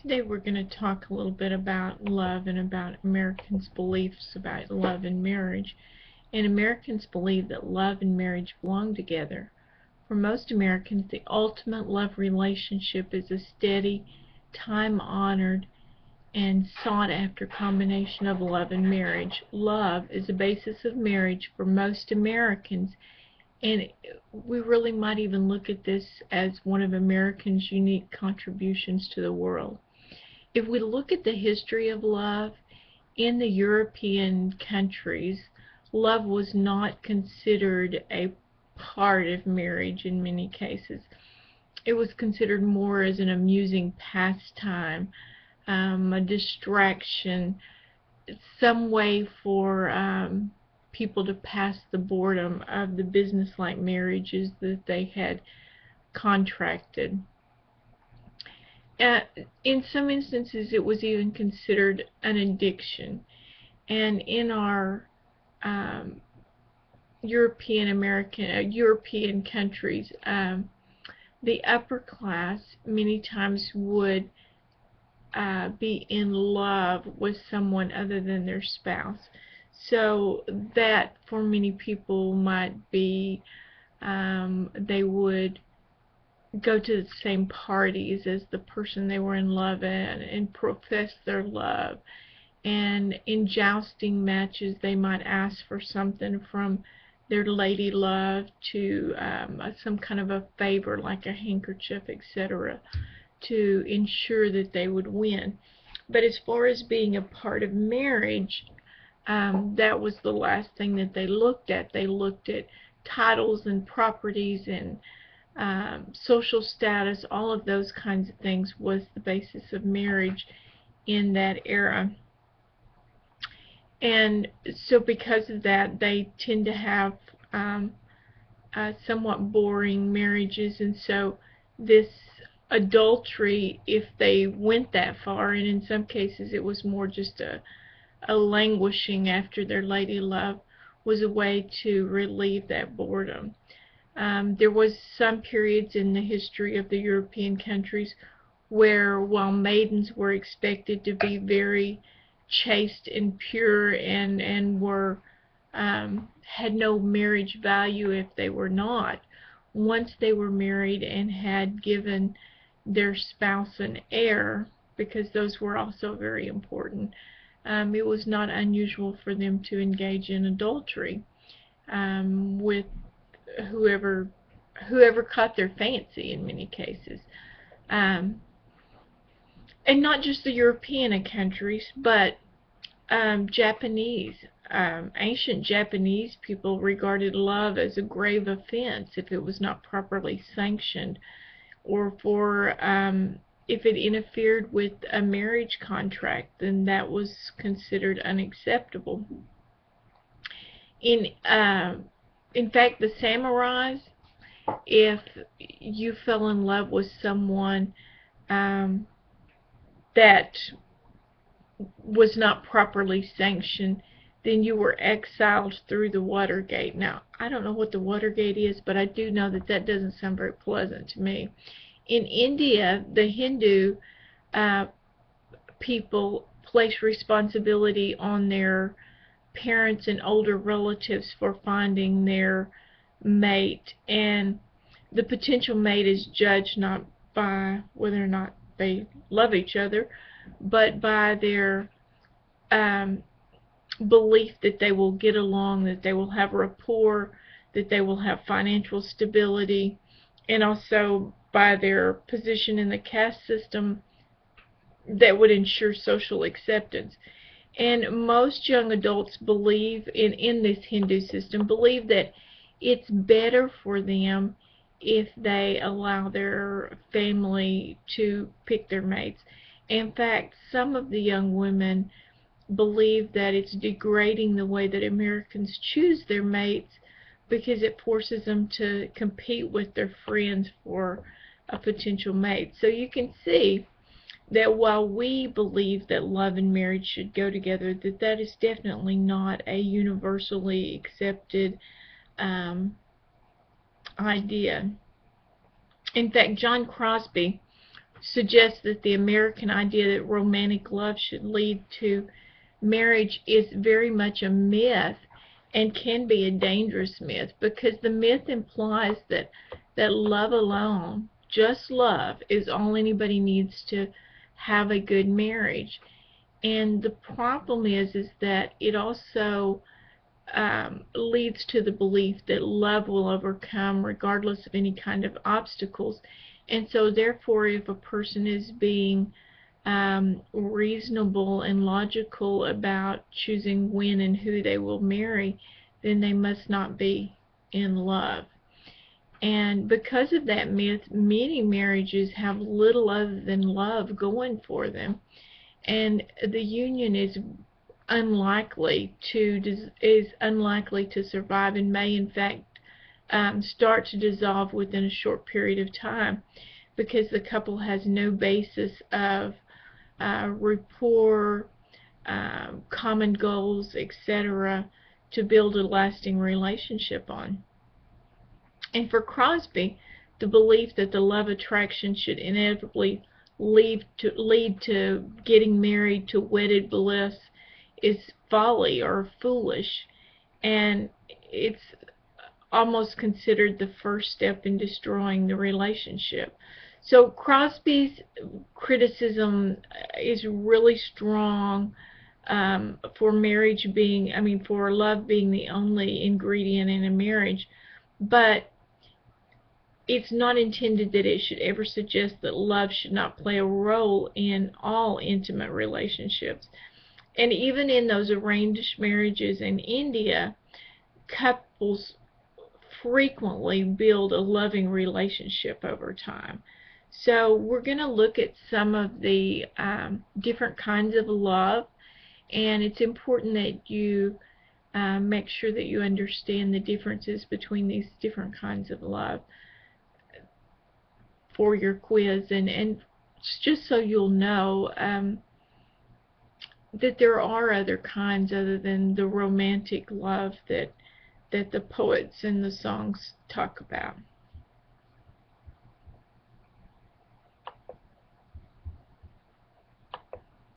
Today we're going to talk a little bit about love and about Americans' beliefs about love and marriage. And Americans believe that love and marriage belong together. For most Americans, the ultimate love relationship is a steady, time-honored, and sought-after combination of love and marriage. Love is the basis of marriage for most Americans, and we really might even look at this as one of Americans' unique contributions to the world. If we look at the history of love in the European countries, love was not considered a part of marriage in many cases. It was considered more as an amusing pastime, a distraction, some way for people to pass the boredom of the business-like marriages that they had contracted. In some instances, it was even considered an addiction. And in our European countries, the upper class many times would be in love with someone other than their spouse. So that for many people might be they would go to the same parties as the person they were in love in and profess their love. And in jousting matches, they might ask for something from their lady love, to some kind of a favor like a handkerchief, etc., to ensure that they would win. But as far as being a part of marriage, that was the last thing that they looked at. They looked at titles and properties and social status. All of those kinds of things was the basis of marriage in that era. And so because of that, they tend to have somewhat boring marriages. And so this adultery, if they went that far, and in some cases it was more just a languishing after their lady love, was a way to relieve that boredom. There was some periods in the history of the European countries where, while maidens were expected to be very chaste and pure and were had no marriage value if they were not, once they were married and had given their spouse an heir, because those were also very important, it was not unusual for them to engage in adultery with whoever caught their fancy in many cases. And not just the European countries, but Japanese. Ancient Japanese people regarded love as a grave offense if it was not properly sanctioned, or for if it interfered with a marriage contract, then that was considered unacceptable. In fact, the samurais, if you fell in love with someone that was not properly sanctioned, then you were exiled through the Watergate. Now, I don't know what the Watergate is, but I do know that that doesn't sound very pleasant to me. In India, the Hindu people place responsibility on their parents and older relatives for finding their mate, and the potential mate is judged not by whether or not they love each other, but by their belief that they will get along, that they will have rapport, that they will have financial stability, and also by their position in the caste system that would ensure social acceptance. And most young adults believe in this Hindu system, believe that it's better for them if they allow their family to pick their mates. In fact, some of the young women believe that it's degrading the way that Americans choose their mates, because it forces them to compete with their friends for a potential mate. So you can see that while we believe that love and marriage should go together, that is definitely not a universally accepted idea. In fact, John Crosby suggests that the American idea that romantic love should lead to marriage is very much a myth, and can be a dangerous myth, because the myth implies that love alone, just love, is all anybody needs to have a good marriage. And the problem is that it also leads to the belief that love will overcome regardless of any kind of obstacles. And so therefore, if a person is being reasonable and logical about choosing when and who they will marry, then they must not be in love. And because of that myth, many marriages have little other than love going for them, and the union is unlikely to survive, and may in fact start to dissolve within a short period of time, because the couple has no basis of rapport, common goals, etc., to build a lasting relationship on. And for Crosby, the belief that the love attraction should inevitably lead to getting married to wedded bliss is folly or foolish, and it's almost considered the first step in destroying the relationship. So Crosby's criticism is really strong for marriage being, for love being the only ingredient in a marriage, but it's not intended that it should ever suggest that love should not play a role in all intimate relationships. And even in those arranged marriages in India, couples frequently build a loving relationship over time. So we're going to look at some of the different kinds of love, and it's important that you make sure that you understand the differences between these different kinds of love for your quiz, and just so you'll know that there are other kinds other than the romantic love that the poets and the songs talk about.